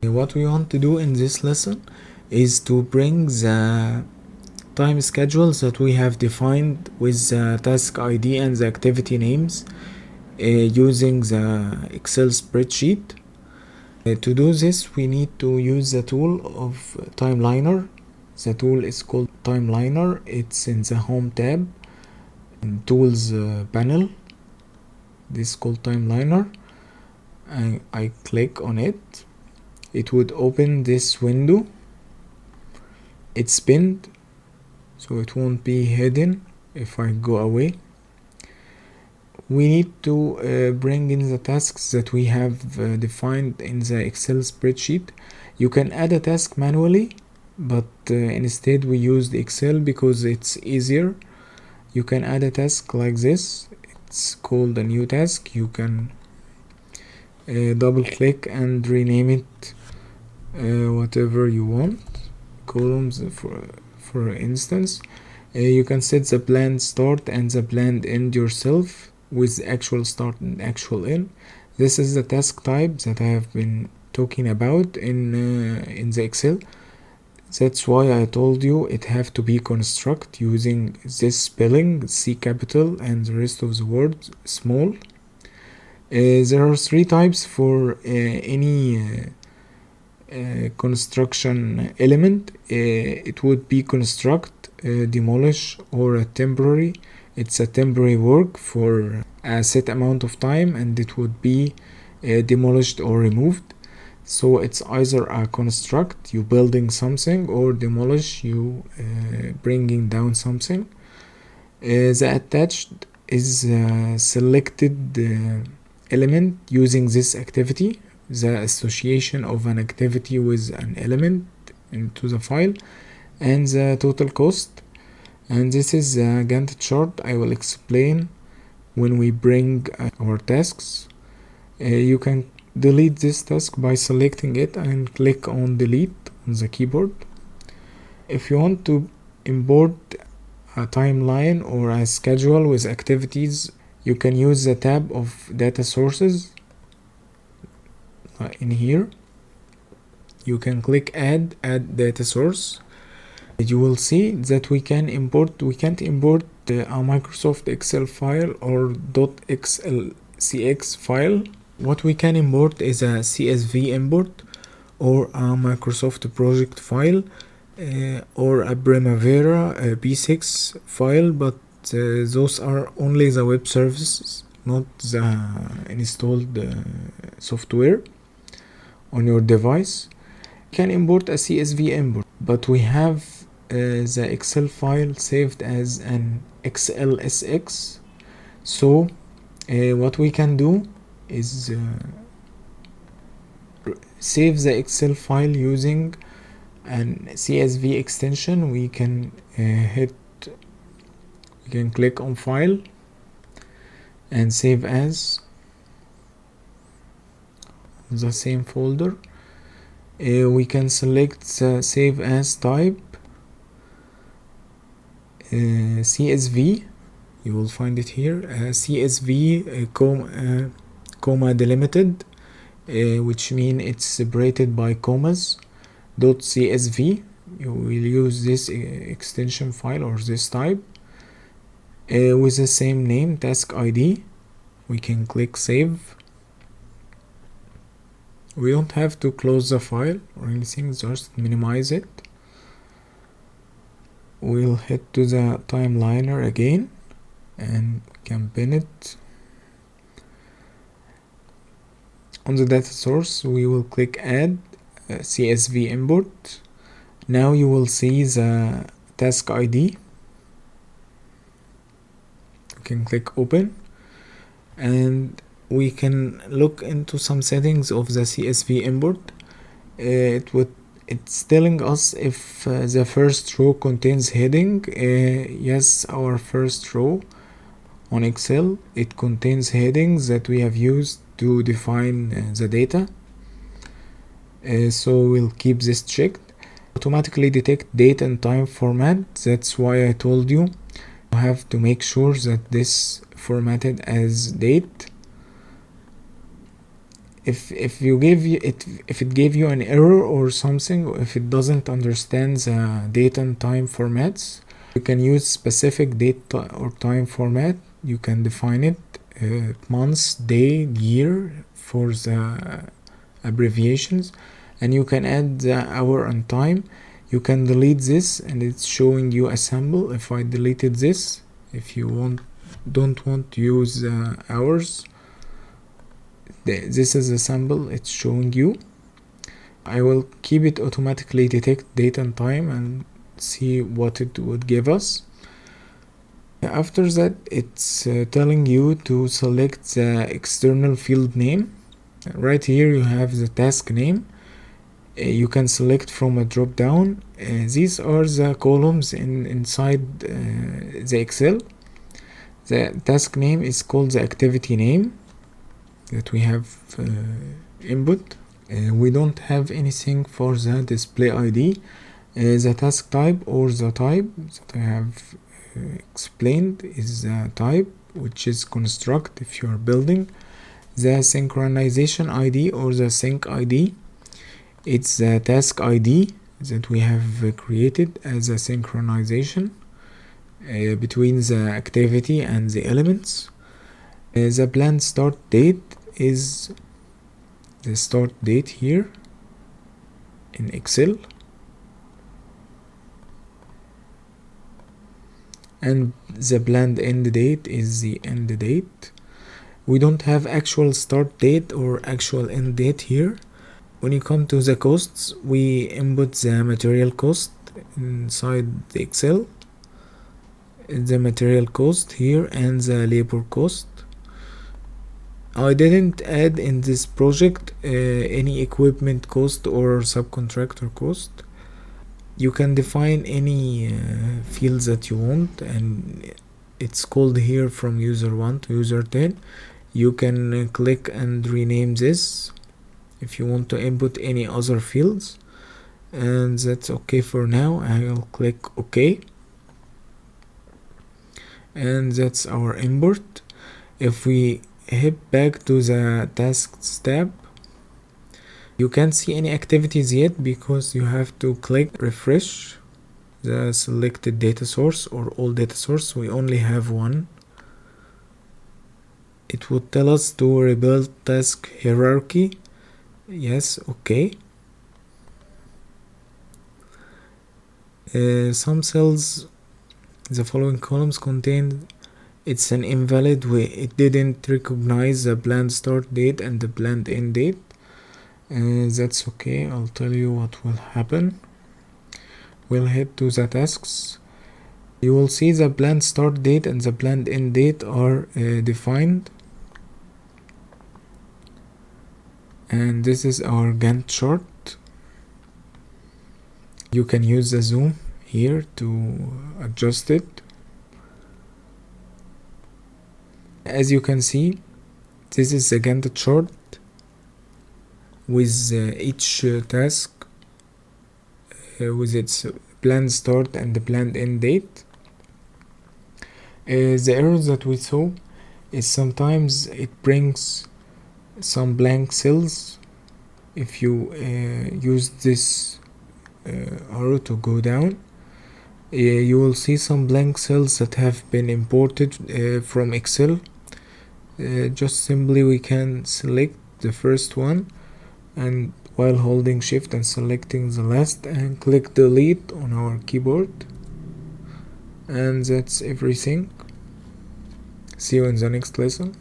What we want to do in this lesson is to bring the time schedules that we have defined with the task ID and the activity names using the Excel spreadsheet. To do this, we need to use the tool of Timeliner. The tool is called Timeliner. It's in the Home tab in Tools panel. This is called Timeliner. I click on it. It would open this window. It's pinned, so it won't be hidden if I go away. We need to bring in the tasks that we have defined in the Excel spreadsheet. You can add a task manually, but instead we use the Excel because it's easier. You can add a task like this. It's called a new task. You can double click and rename it whatever you want, columns for instance. You can set the planned start and the planned end yourself with the actual start and actual end. This is the task type that I have been talking about in the Excel. That's why I told you it have to be construct using this spelling, C capital, and the rest of the words small. There are three types for any construction element. It would be construct, demolish, or a temporary. It's a temporary work for a set amount of time, and it would be demolished or removed. So it's either a construct, you building something, or demolish, you bringing down something. The attached is selected element using this activity, the association of an activity with an element into the file, and the total cost. And this is a Gantt chart I will explain when we bring our tasks. You can delete this task by selecting it and click on delete on the keyboard. If you want to import a timeline or a schedule with activities, you can use the tab of data sources. In here you can click add data source. You will see that we can't import a Microsoft Excel file or .xlcx file. What we can import is a CSV import or a Microsoft project file or a Primavera P6 file, but those are only the web services, not the installed software on your device. You can import a CSV import, but we have the Excel file saved as an XLSX. So what we can do is save the Excel file using an CSV extension. We can click on file and save as the same folder. We can select the save as type, CSV. You will find it here, CSV comma delimited, which means it's separated by commas. .csv. You will use this extension file or this type with the same name, task ID. We can click save. We don't have to close the file or anything, just minimize it. We'll head to the timeliner again and can pin it. On the data source, we will click add CSV import. Now you will see the task ID. You can click open, and we can look into some settings of the CSV import. It's telling us if the first row contains heading. Yes, our first row on Excel, it contains headings that we have used to define the data. So we'll keep this checked. Automatically detect date and time format. That's why I told you have to make sure that this formatted as date. if you give you it if it gave you an error or something, or if it doesn't understand the date and time formats, you can use specific date or time format. You can define it, months, day, year for the abbreviations, and you can add the hour and time. You can delete this and it's showing you a sample. If I deleted this, if you don't want to use hours, this is a sample it's showing you. I will keep it automatically detect date and time and see what it would give us. After that, it's telling you to select the external field name. Right here you have the task name. You can select from a drop down. These are the columns inside the Excel. The task name is called the activity name that we have input. We don't have anything for the display ID. The task type or the type that I have explained is the type, which is construct if you are building. The synchronization ID or the sync ID, it's the task ID that we have created as a synchronization between the activity and the elements. The planned start date is the start date here in Excel, and the planned end date is the end date. We don't have actual start date or actual end date here. When you come to the costs, we input the material cost inside the Excel, the material cost here, and the labor cost. I didn't add in this project any equipment cost or subcontractor cost. You can define any fields that you want, and it's called here from user 1 to user 10. You can click and rename this if you want to input any other fields, and that's okay for now. I'll click OK, and that's our import. If we head back to the tasks tab, you can't see any activities yet because you have to click refresh the selected data source or all data source. We only have one. It would tell us to rebuild task hierarchy. Yes, okay. Some cells, the following columns contain, it's an invalid way. It didn't recognize the planned start date and the planned end date. That's okay. I'll tell you what will happen. We'll head to the tasks. You will see the planned start date and the planned end date are defined. And this is our Gantt chart. You can use the zoom here to adjust it. As you can see, this is the Gantt chart with each task with its planned start and the planned end date. The errors that we saw is sometimes it brings some blank cells. If you use this arrow to go down, you will see some blank cells that have been imported from Excel. Just simply we can select the first one, and while holding shift and selecting the last, and click delete on our keyboard, and that's everything. See you in the next lesson.